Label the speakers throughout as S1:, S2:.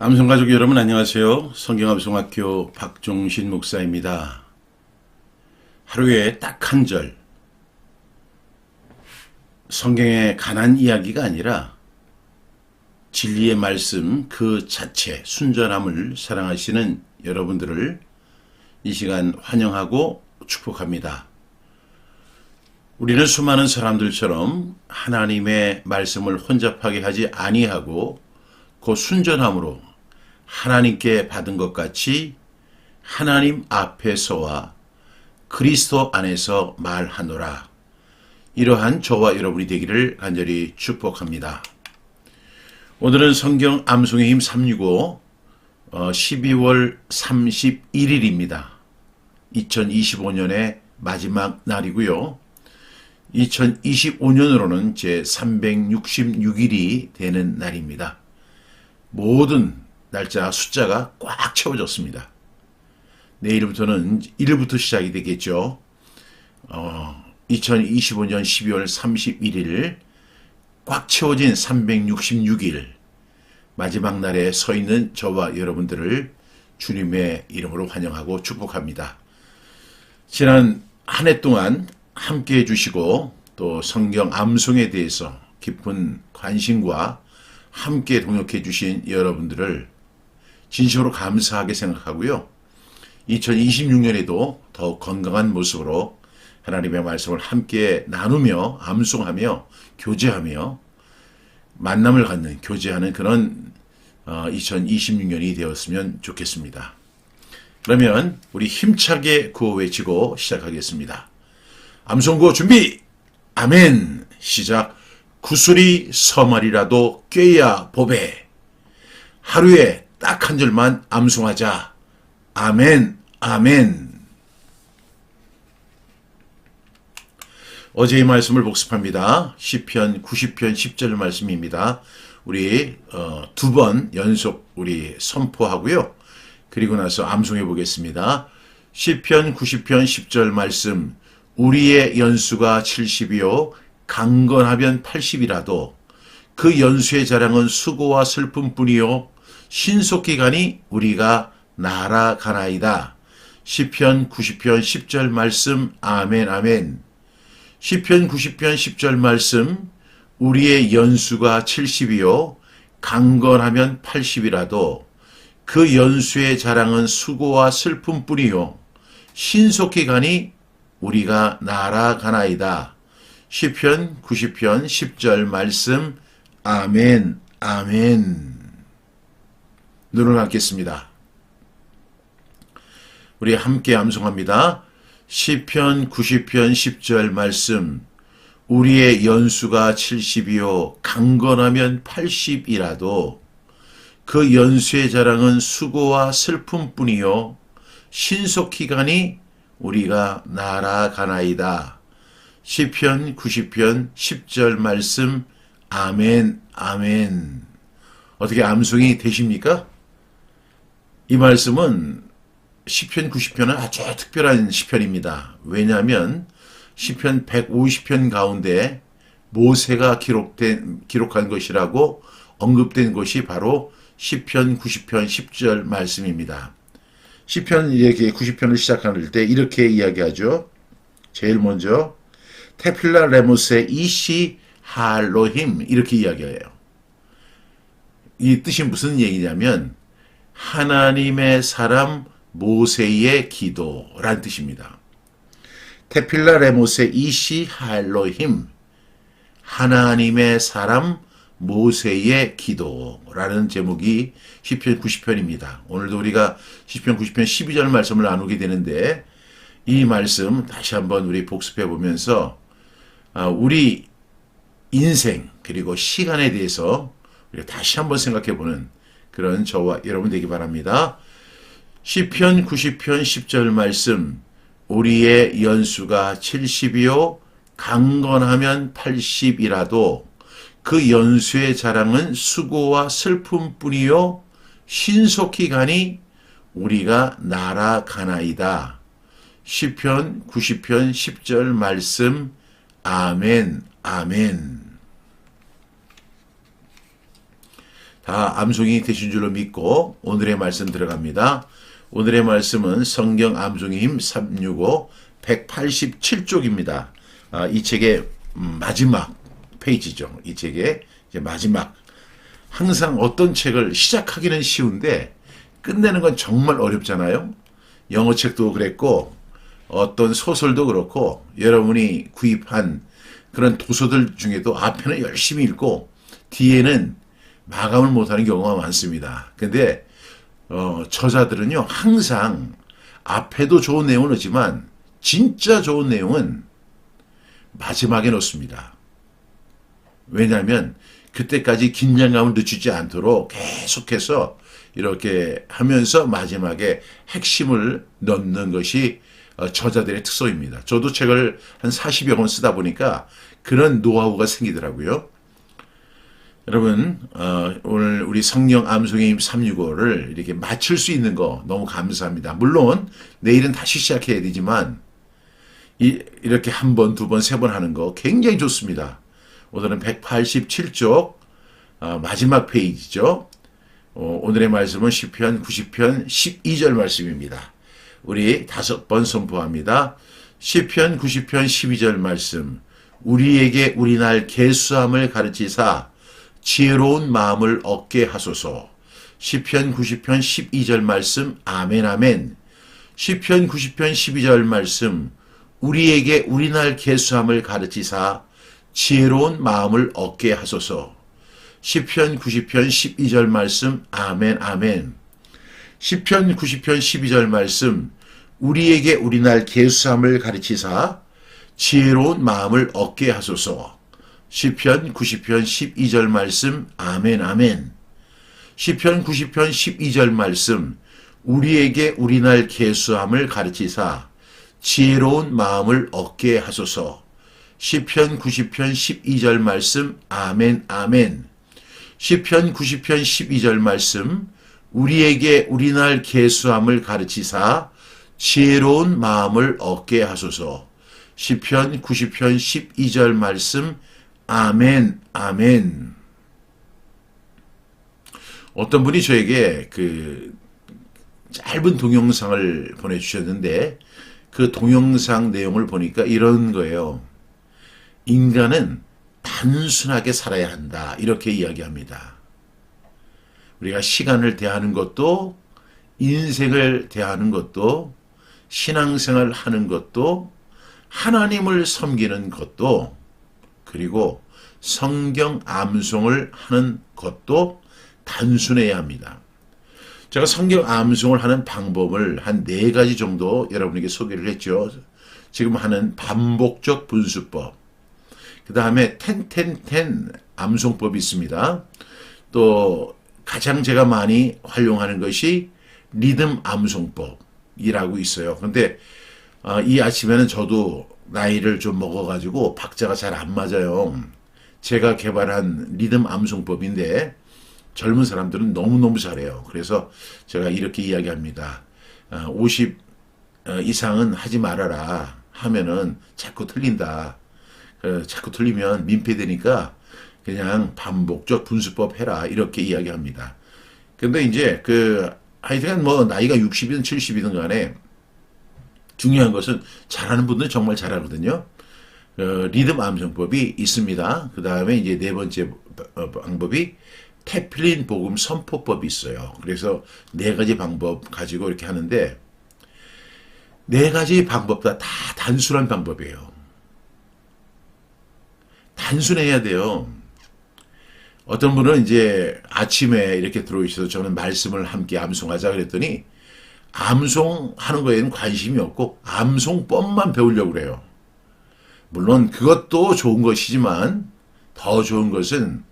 S1: 암송가족 여러분 안녕하세요. 성경암송학교 박종신 목사입니다. 하루에 딱 한 절, 성경의 가난 이야기가 아니라 진리의 말씀 그 자체 순전함을 사랑하시는 여러분들을 이 시간 환영하고 축복합니다. 우리는 수많은 사람들처럼 하나님의 말씀을 혼잡하게 하지 아니하고 그 순전함으로 하나님께 받은 것 같이 하나님 앞에서와 그리스도 안에서 말하노라. 이러한 저와 여러분이 되기를 간절히 축복합니다. 오늘은 성경 암송의 힘 365 12월 31일입니다. 2025년의 마지막 날이고요. 2025년으로는 제 366일이 되는 날입니다. 모든 날짜 숫자가 꽉 채워졌습니다. 내일부터는 1일부터 시작이 되겠죠. 2025년 12월 31일 꽉 채워진 366일 마지막 날에 서 있는 저와 여러분들을 주님의 이름으로 환영하고 축복합니다. 지난 한 해 동안 함께해 주시고 또 성경 암송에 대해서 깊은 관심과 함께 동역해 주신 여러분들을 진심으로 감사하게 생각하고요. 2026년에도 더욱 건강한 모습으로 하나님의 말씀을 함께 나누며 암송하며 교제하며 만남을 갖는 교제하는 그런 2026년이 되었으면 좋겠습니다. 그러면 우리 힘차게 구호 외치고 시작하겠습니다. 암송구호 준비! 아멘! 시작! 구슬이 서말이라도 꿰야 보배. 하루에 딱 한 절만 암송하자. 아멘, 아멘. 어제의 말씀을 복습합니다. 시편 90편 10절 말씀입니다. 우리 두 번 연속 우리 선포하고요. 그리고 나서 암송해 보겠습니다. 시편 90편 10절 말씀. 우리의 연수가 70이요 강건하면 80이라도 그 연수의 자랑은 수고와 슬픔뿐이요 신속히 가니 우리가 날아가나이다. 시편 90편 10절 말씀. 아멘, 아멘. 시편 90편 10절 말씀. 우리의 연수가 70이요 강건하면 80이라도 그 연수의 자랑은 수고와 슬픔뿐이요 신속히 가니 우리가 날아가나이다. 시편 90편 10절 말씀. 아멘, 아멘. 눈을 감겠습니다. 우리 함께 암송합니다. 시편 90편 10절 말씀. 우리의 연수가 70이요 강건하면 80이라도 그 연수의 자랑은 수고와 슬픔뿐이요 신속히 가니 우리가 날아가나이다. 시편 90편 10절 말씀. 아멘, 아멘. 어떻게 암송이 되십니까? 이 말씀은 시편 90편은 아주 특별한 시편입니다. 왜냐하면 시편 150편 가운데 모세가 기록한 것이라고 언급된 것이 바로 시편 90편 10절 말씀입니다. 시편 이렇게 90편을 시작할 때 이렇게 이야기하죠. 제일 먼저 테필라 레모스의 이시 할로힘 이렇게 이야기해요. 이 뜻이 무슨 얘기냐면 하나님의 사람 모세의 기도라는 뜻입니다. 테필라 레모스의 이시 할로힘 하나님의 사람 모세의 기도라는 제목이 시편 90편입니다. 오늘도 우리가 시편 90편 12절 말씀을 나누게 되는데 이 말씀 다시 한번 우리 복습해 보면서 우리 인생 그리고 시간에 대해서 우리가 다시 한번 생각해 보는 그런 저와 여러분 되기 바랍니다. 시편 90편 10절 말씀. 우리의 연수가 70이요 강건하면 80이라도 그 연수의 자랑은 수고와 슬픔뿐이요 신속히 가니 우리가 날아가나이다. 시편 90편 10절 말씀. 아멘, 아멘. 다 암송이 되신 줄로 믿고 오늘의 말씀 들어갑니다. 오늘의 말씀은 성경 암송의 힘 365 187쪽입니다. 이 책의 마지막 페이지죠. 이 책의 이제 마지막. 항상 어떤 책을 시작하기는 쉬운데 끝내는 건 정말 어렵잖아요. 영어 책도 그랬고 어떤 소설도 그렇고 여러분이 구입한 그런 도서들 중에도 앞에는 열심히 읽고 뒤에는 마감을 못하는 경우가 많습니다. 근데 저자들은요 항상 앞에도 좋은 내용을 넣지만 진짜 좋은 내용은 마지막에 넣습니다. 왜냐하면 그때까지 긴장감을 늦추지 않도록 계속해서 이렇게 하면서 마지막에 핵심을 넣는 것이 저자들의 특성입니다. 저도 책을 한 40여 권 쓰다 보니까 그런 노하우가 생기더라고요. 여러분 오늘 우리 성경 암송의 힘 365를 이렇게 마칠 수 있는 거 너무 감사합니다. 물론 내일은 다시 시작해야 되지만 이렇게 한 번, 두 번, 세 번 하는 거 굉장히 좋습니다. 오늘은 187쪽 마지막 페이지죠. 오늘의 말씀은 시편 90편 12절 말씀입니다. 우리 5번 선포합니다. 시편 90편 12절 말씀. 우리에게 우리날 계수함을 가르치사 지혜로운 마음을 얻게 하소서. 시편 90편 12절 말씀. 아멘 아멘. 시편 90편 12절 말씀. 우리에게 우리날 계수함을 가르치사 지혜로운 마음을 얻게 하소서. 시편 90편 12절 말씀. 아멘 아멘. 시편 90편 12절 말씀. 우리에게 우리날 계수함을 가르치사 지혜로운 마음을 얻게 하소서. 시편 90편 12절 말씀. 아멘 아멘. 시편 90편 12절 말씀. 우리에게 우리날 계수함을 가르치사 지혜로운 마음을 얻게 하소서. 시편 90편 12절 말씀. 아멘 아멘. 시편 90편 12절 말씀. 우리에게 우리날 계수함을 가르치사 지혜로운 마음을 얻게 하소서. 시편 90편 12절 말씀. 아멘 아멘. 어떤 분이 저에게 그 짧은 동영상을 보내주셨는데 그 동영상 내용을 보니까 이런 거예요. 인간은 단순하게 살아야 한다. 이렇게 이야기합니다. 우리가 시간을 대하는 것도 인생을 대하는 것도 신앙생활 하는 것도 하나님을 섬기는 것도 그리고 성경 암송을 하는 것도 단순해야 합니다. 제가 성경 암송을 하는 방법을 한 4가지 정도 여러분에게 소개를 했죠. 지금 하는 반복적 분수법. 그 다음에 10-10-10 암송법이 있습니다. 또 가장 제가 많이 활용하는 것이 리듬 암송법이라고 있어요. 그런데 이 아침에는 저도 나이를 좀 먹어가지고 박자가 잘 안 맞아요. 제가 개발한 리듬 암송법인데 젊은 사람들은 너무너무 잘해요. 그래서 제가 이렇게 이야기합니다. 50 이상은 하지 말아라 하면은 자꾸 틀린다. 자꾸 틀리면 민폐되니까 그냥 반복적 분수법 해라. 이렇게 이야기합니다. 근데 이제 하여튼 뭐 나이가 60이든 70이든 간에 중요한 것은 잘하는 분들은 정말 잘하거든요. 리듬 암송법이 있습니다. 그 다음에 이제 4번째 방법이 테필린 복음 선포법이 있어요. 그래서 4가지 방법 가지고 이렇게 하는데 4가지 방법 다 단순한 방법이에요. 단순해야 돼요. 어떤 분은 이제 아침에 이렇게 들어오셔서 저는 말씀을 함께 암송하자 그랬더니 암송하는 거에는 관심이 없고 암송법만 배우려고 그래요. 물론 그것도 좋은 것이지만 더 좋은 것은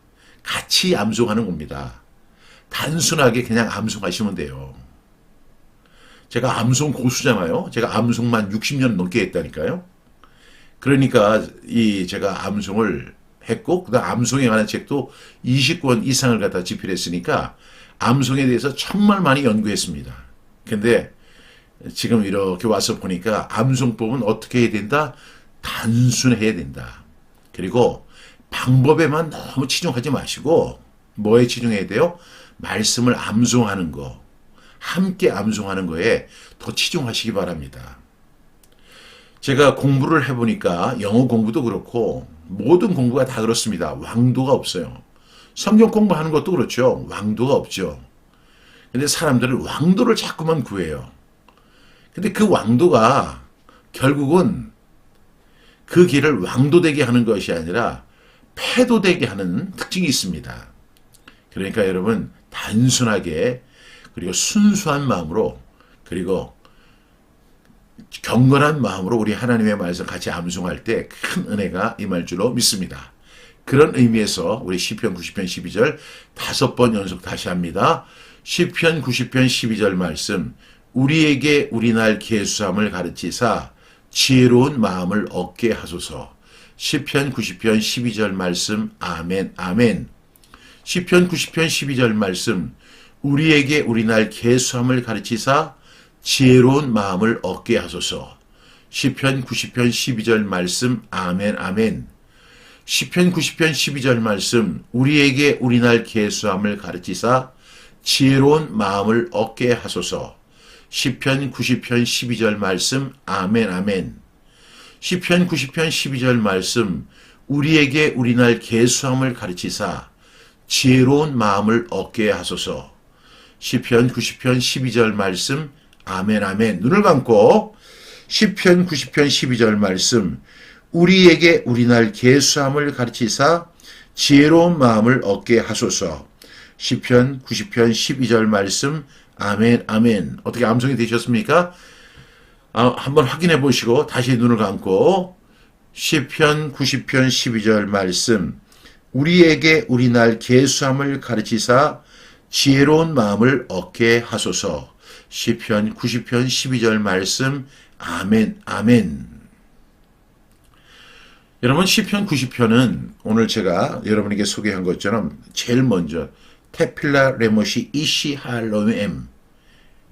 S1: 같이 암송하는 겁니다. 단순하게 그냥 암송하시면 돼요. 제가 암송 고수잖아요. 제가 암송만 60년 넘게 했다니까요. 그러니까 제가 암송을 했고 그다음 암송에 관한 책도 20권 이상을 갖다 집필했으니까 암송에 대해서 정말 많이 연구했습니다. 근데 지금 이렇게 와서 보니까 암송법은 어떻게 해야 된다? 단순해야 된다. 그리고 방법에만 너무 치중하지 마시고 뭐에 치중해야 돼요? 말씀을 암송하는 거, 함께 암송하는 거에 더 치중하시기 바랍니다. 제가 공부를 해보니까 영어 공부도 그렇고 모든 공부가 다 그렇습니다. 왕도가 없어요. 성경 공부하는 것도 그렇죠. 왕도가 없죠. 근데 사람들은 왕도를 자꾸만 구해요. 근데 그 왕도가 결국은 그 길을 왕도되게 하는 것이 아니라 패도되게 하는 특징이 있습니다. 그러니까 여러분 단순하게 그리고 순수한 마음으로 그리고 경건한 마음으로 우리 하나님의 말씀 같이 암송할 때 큰 은혜가 임할 줄로 믿습니다. 그런 의미에서 우리 시편 90편 12절 5번 연속 다시 합니다. 시편 90편 12절 말씀 우리에게 우리날 계수함을 가르치사 지혜로운 마음을 얻게 하소서. 시편 90편 12절 말씀 아멘 아멘. 시편 90편 12절 말씀 우리에게 우리날 계수함을 가르치사 지혜로운 마음을 얻게 하소서. 시편 90편 12절 말씀 아멘 아멘. 시편 90편 12절 말씀 우리에게 우리날 계수함을 가르치사 지혜로운 마음을 얻게 하소서. 시편 90편 12절 말씀 아멘 아멘. 시편 90편 12절 말씀 우리에게 우리날 계수함을 가르치사 지혜로운 마음을 얻게 하소서. 시편 90편 12절 말씀 아멘 아멘. 눈을 감고 시편 90편 12절 말씀 우리에게 우리날 계수함을 가르치사 지혜로운 마음을 얻게 하소서. 시편 90편 12절 말씀 아멘 아멘. 어떻게 암송이 되셨습니까? 한번 확인해 보시고 다시 눈을 감고 시편 90편 12절 말씀 우리에게 우리날 계수함을 가르치사 지혜로운 마음을 얻게 하소서. 시편 90편 12절 말씀 아멘 아멘. 여러분 시편 90편은 오늘 제가 여러분에게 소개한 것처럼 제일 먼저 테필라 레모시 이시 할로엠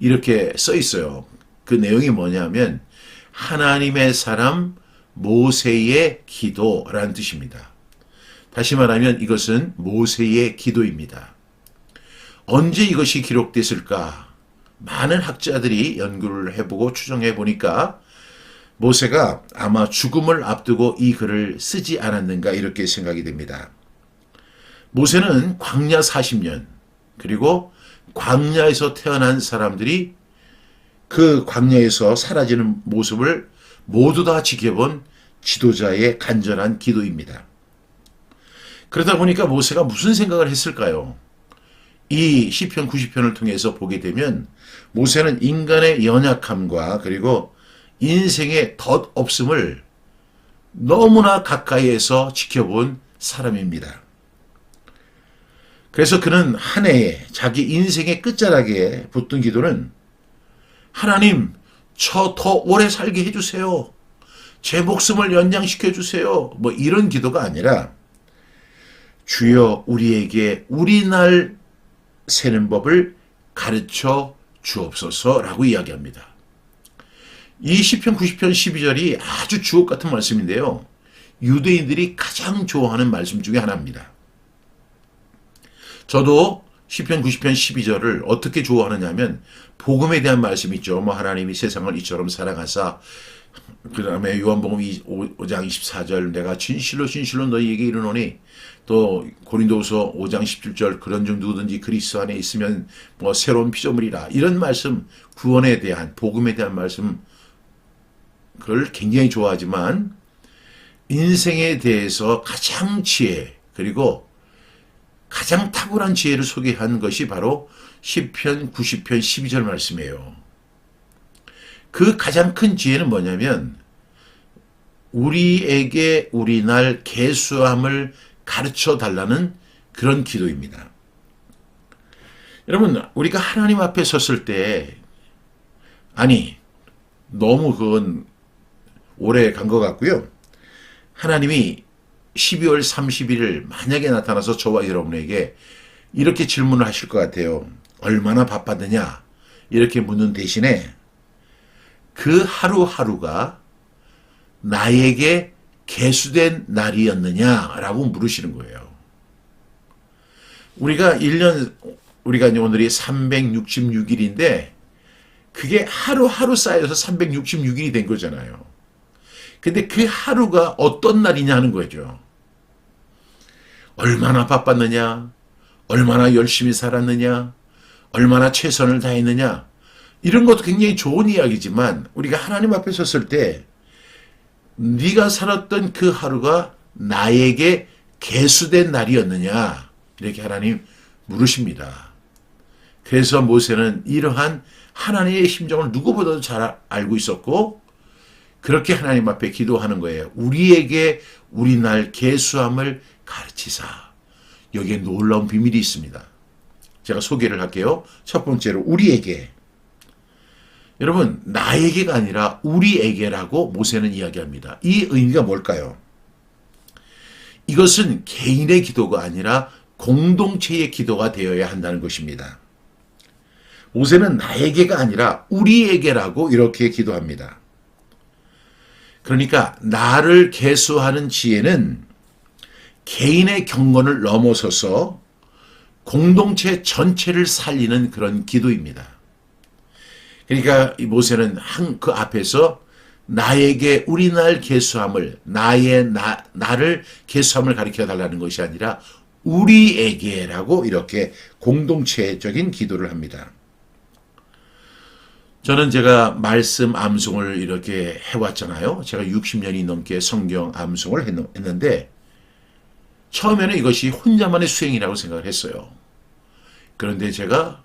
S1: 이렇게 써 있어요. 그 내용이 뭐냐면 하나님의 사람 모세의 기도라는 뜻입니다. 다시 말하면 이것은 모세의 기도입니다. 언제 이것이 기록됐을까? 많은 학자들이 연구를 해보고 추정해 보니까 모세가 아마 죽음을 앞두고 이 글을 쓰지 않았는가 이렇게 생각이 됩니다. 모세는 광야 40년 그리고 광야에서 태어난 사람들이 그 광야에서 사라지는 모습을 모두 다 지켜본 지도자의 간절한 기도입니다. 그러다 보니까 모세가 무슨 생각을 했을까요? 이 시편 90편을 통해서 보게 되면 모세는 인간의 연약함과 그리고 인생의 덧없음을 너무나 가까이에서 지켜본 사람입니다. 그래서 그는 한 해에 자기 인생의 끝자락에 붙든 기도는 하나님, 저 더 오래 살게 해주세요. 제 목숨을 연장시켜 주세요. 뭐 이런 기도가 아니라 주여 우리에게 우리 날 세는 법을 가르쳐 주옵소서라고 이야기합니다. 이 시편 90편 12절이 아주 주옥 같은 말씀인데요. 유대인들이 가장 좋아하는 말씀 중에 하나입니다. 저도 시편 90편 12절을 어떻게 좋아하느냐 하면 복음에 대한 말씀이 있죠. 뭐 하나님이 세상을 이처럼 사랑하사 그 다음에 요한복음 5장 24절 내가 진실로 진실로 너희에게 이르노니 또 고린도후서 5장 17절 그런즉 누구든지 그리스도 안에 있으면 뭐 새로운 피조물이라 이런 말씀 구원에 대한 복음에 대한 말씀 그걸 굉장히 좋아하지만 인생에 대해서 가장 지혜 그리고 가장 탁월한 지혜를 소개한 것이 바로 시편 90편 12절 말씀이에요. 그 가장 큰 지혜는 뭐냐면 우리에게 우리 날 계수함을 가르쳐 달라는 그런 기도입니다. 여러분 우리가 하나님 앞에 섰을 때 아니 너무 그건 오래 간 것 같고요. 하나님이 12월 31일 만약에 나타나서 저와 여러분에게 이렇게 질문을 하실 것 같아요. 얼마나 바빴느냐? 이렇게 묻는 대신에 그 하루하루가 나에게 계수된 날이었느냐라고 물으시는 거예요. 우리가 1년, 우리가 이제 오늘이 366일인데, 그게 하루하루 쌓여서 366일이 된 거잖아요. 근데 그 하루가 어떤 날이냐 하는 거죠. 얼마나 바빴느냐, 얼마나 열심히 살았느냐, 얼마나 최선을 다했느냐, 이런 것도 굉장히 좋은 이야기지만 우리가 하나님 앞에 섰을 때 네가 살았던 그 하루가 나에게 계수된 날이었느냐, 이렇게 하나님 물으십니다. 그래서 모세는 이러한 하나님의 심정을 누구보다도 잘 알고 있었고, 그렇게 하나님 앞에 기도하는 거예요. 우리에게 우리 날 계수함을 가르치사. 여기에 놀라운 비밀이 있습니다. 제가 소개를 할게요. 첫 번째로 우리에게. 여러분, 나에게가 아니라 우리에게라고 모세는 이야기합니다. 이 의미가 뭘까요? 이것은 개인의 기도가 아니라 공동체의 기도가 되어야 한다는 것입니다. 모세는 나에게가 아니라 우리에게라고 이렇게 기도합니다. 그러니까 나를 계수하는 지혜는 개인의 경건을 넘어서서 공동체 전체를 살리는 그런 기도입니다. 그러니까 이 모세는 그 앞에서 나에게 우리 날 계수함을, 나를 계수함을 가르쳐 달라는 것이 아니라 우리에게라고 이렇게 공동체적인 기도를 합니다. 저는 제가 말씀 암송을 이렇게 해왔잖아요. 제가 60년이 넘게 성경 암송을 했는데 처음에는 이것이 혼자만의 수행이라고 생각을 했어요. 그런데 제가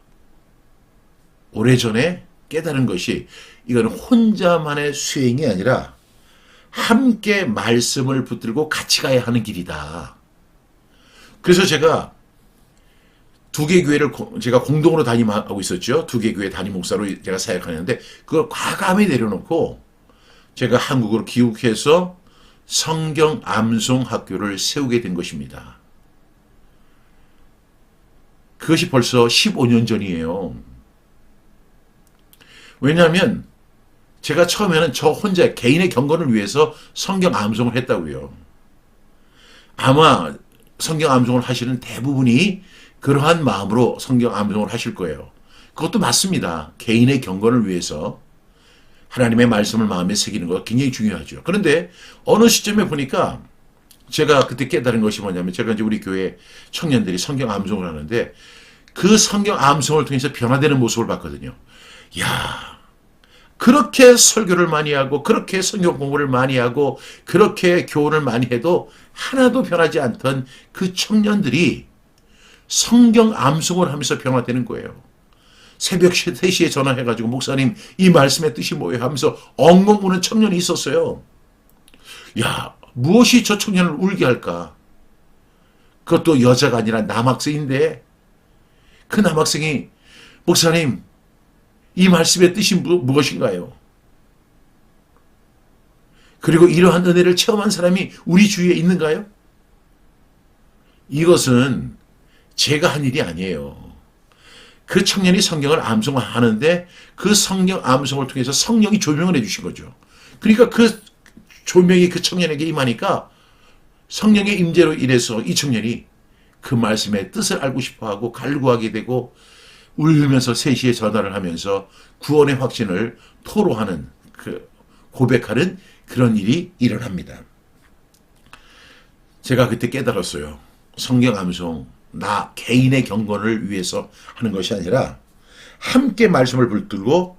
S1: 오래전에 깨달은 것이 이건 혼자만의 수행이 아니라 함께 말씀을 붙들고 같이 가야 하는 길이다. 그래서 제가 두 개 교회를 제가 공동으로 담임하고 있었죠. 두 개 교회 담임 목사로 제가 사역하는데 그걸 과감히 내려놓고 제가 한국으로 귀국해서 성경 암송 학교를 세우게 된 것입니다. 그것이 벌써 15년 전이에요. 왜냐하면 제가 처음에는 저 혼자 개인의 경건을 위해서 성경 암송을 했다고요. 아마 성경 암송을 하시는 대부분이 그러한 마음으로 성경 암송을 하실 거예요. 그것도 맞습니다. 개인의 경건을 위해서 하나님의 말씀을 마음에 새기는 거 굉장히 중요하죠. 그런데 어느 시점에 보니까 제가 그때 깨달은 것이 뭐냐면 제가 이제 우리 교회 청년들이 성경 암송을 하는데 그 성경 암송을 통해서 변화되는 모습을 봤거든요. 야, 그렇게 설교를 많이 하고 그렇게 성경 공부를 많이 하고 그렇게 교훈을 많이 해도 하나도 변하지 않던 그 청년들이 성경 암송을 하면서 변화되는 거예요. 새벽 3시에 전화해가지고 목사님 이 말씀의 뜻이 뭐예요 하면서 엉엉 우는 청년이 있었어요. 야, 무엇이 저 청년을 울게 할까? 그것도 여자가 아니라 남학생인데 그 남학생이 목사님 이 말씀의 뜻이 무엇인가요? 그리고 이러한 은혜를 체험한 사람이 우리 주위에 있는가요? 이것은 제가 한 일이 아니에요. 그 청년이 성경을 암송하는데 그 성경 암송을 통해서 성령이 조명을 해주신 거죠. 그러니까 그 조명이 그 청년에게 임하니까 성령의 임재로 인해서 이 청년이 그 말씀의 뜻을 알고 싶어하고 갈구하게 되고 울면서 3시에 전화를 하면서 구원의 확신을 토로하는 고백하는 그런 일이 일어납니다. 제가 그때 깨달았어요. 성경 암송 나 개인의 경건을 위해서 하는 것이 아니라 함께 말씀을 붙들고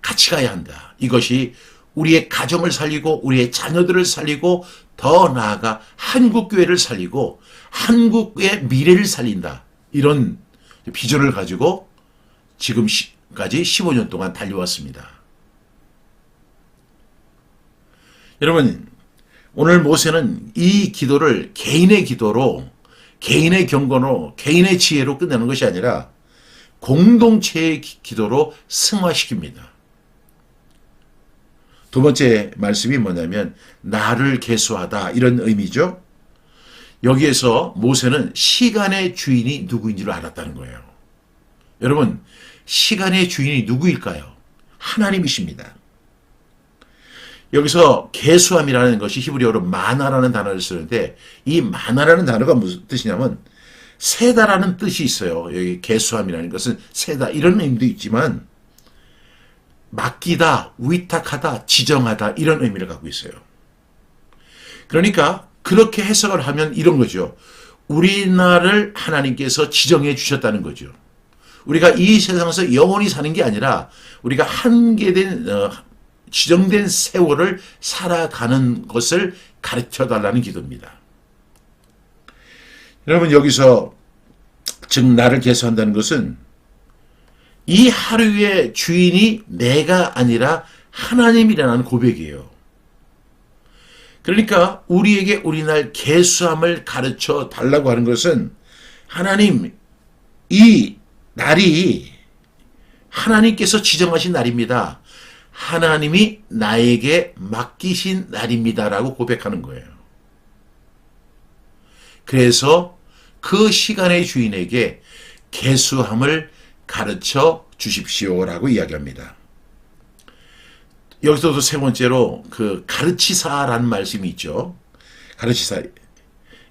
S1: 같이 가야 한다. 이것이 우리의 가정을 살리고 우리의 자녀들을 살리고 더 나아가 한국교회를 살리고 한국의 미래를 살린다. 이런 비전을 가지고 지금까지 15년 동안 달려왔습니다. 여러분, 오늘 모세는 이 기도를 개인의 기도로, 개인의 경건으로, 개인의 지혜로 끝내는 것이 아니라 공동체의 기도로 승화시킵니다. 두 번째 말씀이 뭐냐면 나를 계수하다 이런 의미죠. 여기에서 모세는 시간의 주인이 누구인 줄 알았다는 거예요. 여러분, 시간의 주인이 누구일까요? 하나님이십니다. 여기서 계수함이라는 것이 히브리어로 마나라는 단어를 쓰는데 이 마나라는 단어가 무슨 뜻이냐면 세다라는 뜻이 있어요. 여기 계수함이라는 것은 세다 이런 의미도 있지만 맡기다, 위탁하다, 지정하다 이런 의미를 갖고 있어요. 그러니까 그렇게 해석을 하면 이런 거죠. 우리나라를 하나님께서 지정해 주셨다는 거죠. 우리가 이 세상에서 영원히 사는 게 아니라 우리가 한계된 지정된 세월을 살아가는 것을 가르쳐 달라는 기도입니다. 여러분 여기서 즉 나를 계수한다는 것은 이 하루의 주인이 내가 아니라 하나님이라는 고백이에요. 그러니까 우리에게 우리 날 계수함을 가르쳐 달라고 하는 것은 하나님 이 날이 하나님께서 지정하신 날입니다. 하나님이 나에게 맡기신 날입니다라고 고백하는 거예요. 그래서 그 시간의 주인에게 계수함을 가르쳐 주십시오라고 이야기합니다. 여기서도 세 번째로 그 가르치사라는 말씀이 있죠. 가르치사.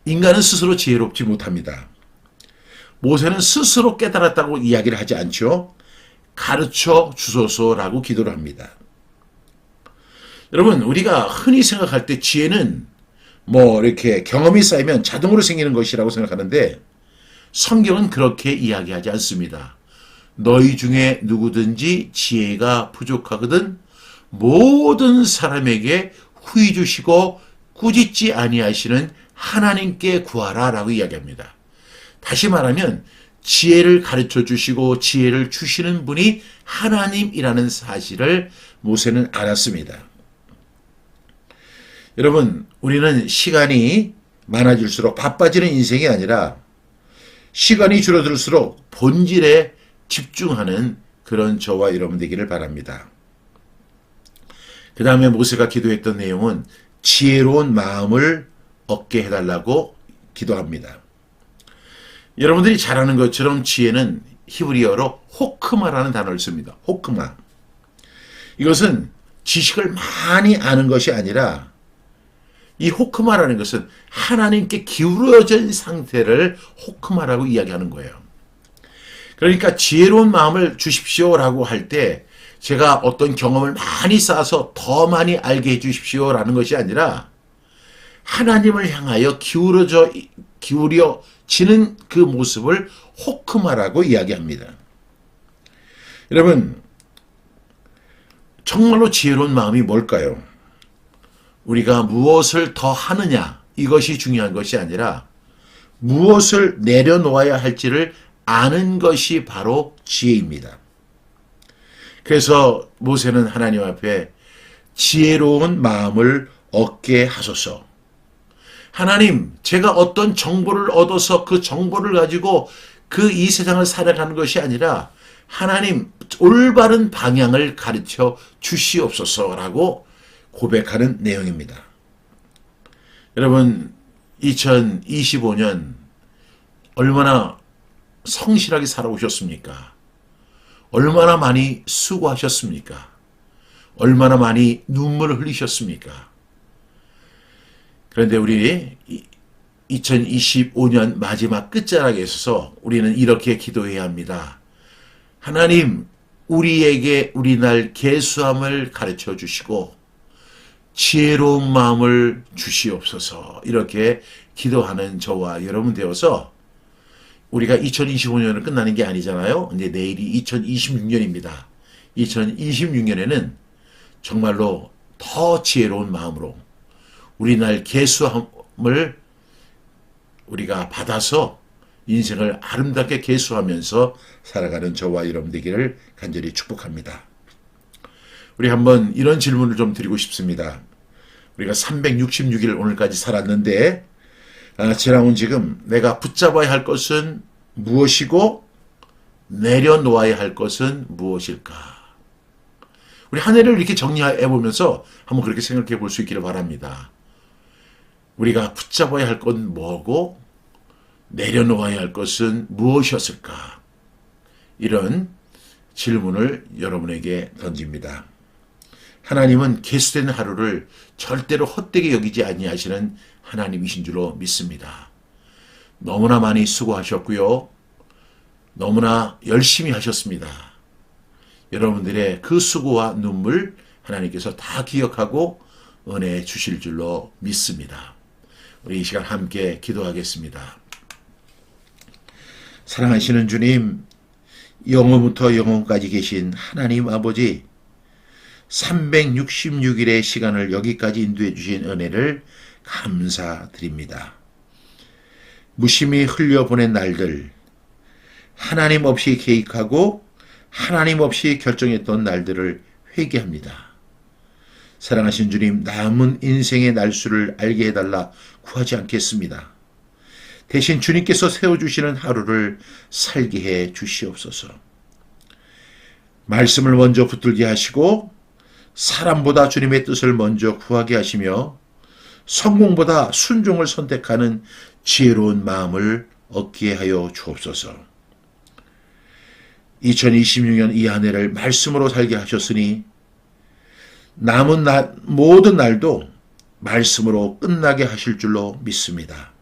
S1: 인간은 스스로 지혜롭지 못합니다. 모세는 스스로 깨달았다고 이야기를 하지 않죠. 가르쳐 주소서라고 기도를 합니다. 여러분 우리가 흔히 생각할 때 지혜는 뭐 이렇게 경험이 쌓이면 자동으로 생기는 것이라고 생각하는데 성경은 그렇게 이야기하지 않습니다. 너희 중에 누구든지 지혜가 부족하거든 모든 사람에게 후히 주시고 꾸짖지 아니하시는 하나님께 구하라라고 이야기합니다. 다시 말하면 지혜를 가르쳐 주시고 지혜를 주시는 분이 하나님이라는 사실을 모세는 알았습니다. 여러분 우리는 시간이 많아질수록 바빠지는 인생이 아니라 시간이 줄어들수록 본질에 집중하는 그런 저와 여러분 되기를 바랍니다. 그 다음에 모세가 기도했던 내용은 지혜로운 마음을 얻게 해달라고 기도합니다. 여러분들이 잘 아는 것처럼 지혜는 히브리어로 호크마라는 단어를 씁니다. 호크마. 이것은 지식을 많이 아는 것이 아니라 이 호크마라는 것은 하나님께 기울어진 상태를 호크마라고 이야기하는 거예요. 그러니까 지혜로운 마음을 주십시오라고 할 때 제가 어떤 경험을 많이 쌓아서 더 많이 알게 해 주십시오라는 것이 아니라 하나님을 향하여 기울여지는 그 모습을 호크마라고 이야기합니다. 여러분 정말로 지혜로운 마음이 뭘까요? 우리가 무엇을 더 하느냐 이것이 중요한 것이 아니라 무엇을 내려놓아야 할지를 아는 것이 바로 지혜입니다. 그래서 모세는 하나님 앞에 지혜로운 마음을 얻게 하소서. 하나님, 제가 어떤 정보를 얻어서 그 정보를 가지고 그 이 세상을 살아가는 것이 아니라 하나님 올바른 방향을 가르쳐 주시옵소서라고 고백하는 내용입니다. 여러분 2025년 얼마나 성실하게 살아오셨습니까? 얼마나 많이 수고하셨습니까? 얼마나 많이 눈물을 흘리셨습니까? 그런데 우리 2025년 마지막 끝자락에 있어서 우리는 이렇게 기도해야 합니다. 하나님, 우리에게 우리 날 계수함을 가르쳐 주시고 지혜로운 마음을 주시옵소서. 이렇게 기도하는 저와 여러분 되어서 우리가 2025년을 끝나는 게 아니잖아요. 이제 내일이 2026년입니다. 2026년에는 정말로 더 지혜로운 마음으로 우리 날 계수함을 우리가 받아서 인생을 아름답게 계수하면서 살아가는 저와 여러분 되기를 간절히 축복합니다. 우리 한번 이런 질문을 좀 드리고 싶습니다. 우리가 366일 오늘까지 살았는데 지나온 지금 내가 붙잡아야 할 것은 무엇이고 내려놓아야 할 것은 무엇일까? 우리 한 해를 이렇게 정리해 보면서 한번 그렇게 생각해 볼 수 있기를 바랍니다. 우리가 붙잡아야 할 건 뭐고 내려놓아야 할 것은 무엇이었을까? 이런 질문을 여러분에게 던집니다. 하나님은 계수된 하루를 절대로 헛되게 여기지 아니하시는 하나님이신 줄로 믿습니다. 너무나 많이 수고하셨고요. 너무나 열심히 하셨습니다. 여러분들의 그 수고와 눈물 하나님께서 다 기억하고 은혜 주실 줄로 믿습니다. 우리 이 시간 함께 기도하겠습니다. 사랑하시는 주님, 영원부터 영원까지 계신 하나님 아버지, 366일의 시간을 여기까지 인도해 주신 은혜를 감사드립니다. 무심히 흘려보낸 날들, 하나님 없이 계획하고 하나님 없이 결정했던 날들을 회개합니다. 사랑하신 주님, 남은 인생의 날수를 알게 해달라 구하지 않겠습니다. 대신 주님께서 세워주시는 하루를 살게 해 주시옵소서. 말씀을 먼저 붙들게 하시고 사람보다 주님의 뜻을 먼저 구하게 하시며 성공보다 순종을 선택하는 지혜로운 마음을 얻게 하여 주옵소서. 2026년 이 한 해를 말씀으로 살게 하셨으니 남은 모든 날도 말씀으로 끝나게 하실 줄로 믿습니다.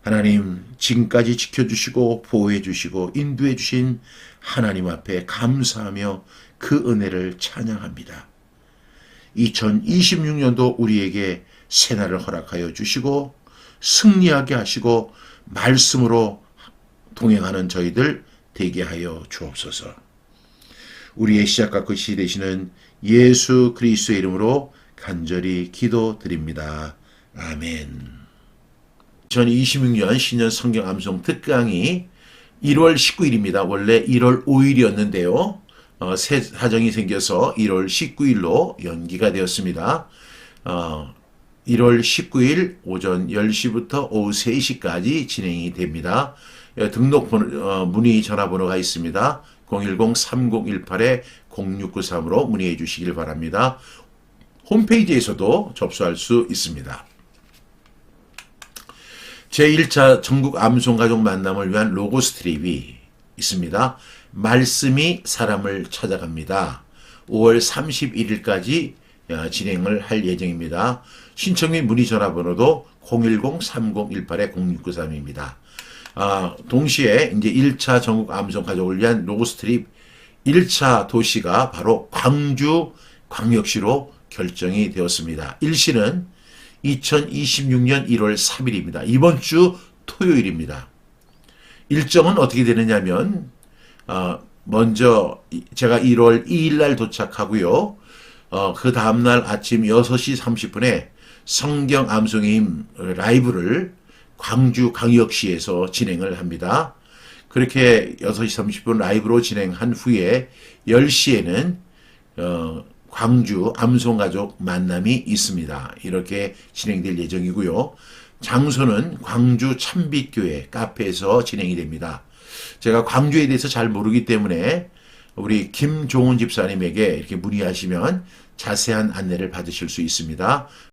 S1: 하나님, 지금까지 지켜주시고 보호해 주시고 인도해 주신 하나님 앞에 감사하며 그 은혜를 찬양합니다. 2026년도 우리에게 새날을 허락하여 주시고 승리하게 하시고 말씀으로 동행하는 저희들 되게 하여 주옵소서. 우리의 시작과 끝이 되시는 예수 그리스도의 이름으로 간절히 기도드립니다. 아멘. 2026년 신년 성경 암송 특강이 1월 19일입니다. 원래 1월 5일이었는데요. 새 사정이 생겨서 1월 19일로 연기가 되었습니다. 1월 19일 오전 10시부터 오후 3시까지 진행이 됩니다. 등록 문의 전화번호가 있습니다. 010-3018-0693으로 문의해 주시길 바랍니다. 홈페이지에서도 접수할 수 있습니다. 제1차 전국 암송가족 만남을 위한 로고스 트립이 있습니다. 말씀이 사람을 찾아갑니다. 5월 31일까지 진행을 할 예정입니다. 신청 및 문의 전화번호도 010-3018-0693입니다. 동시에 이제 1차 전국 암송 가족을 위한 로고스 트립 1차 도시가 바로 광주 광역시로 결정이 되었습니다. 일시는 2026년 1월 3일입니다. 이번 주 토요일입니다. 일정은 어떻게 되느냐면 먼저 제가 1월 2일 날 도착하고요. 그 다음날 아침 6시 30분에 성경 암송의 힘 라이브를 광주 광역시에서 진행을 합니다. 그렇게 6시 30분 라이브로 진행한 후에 10시에는 광주 암송가족 만남이 있습니다. 이렇게 진행될 예정이고요. 장소는 광주 참빛교회 카페에서 진행이 됩니다. 제가 광주에 대해서 잘 모르기 때문에 우리 김종훈 집사님에게 이렇게 문의하시면 자세한 안내를 받으실 수 있습니다.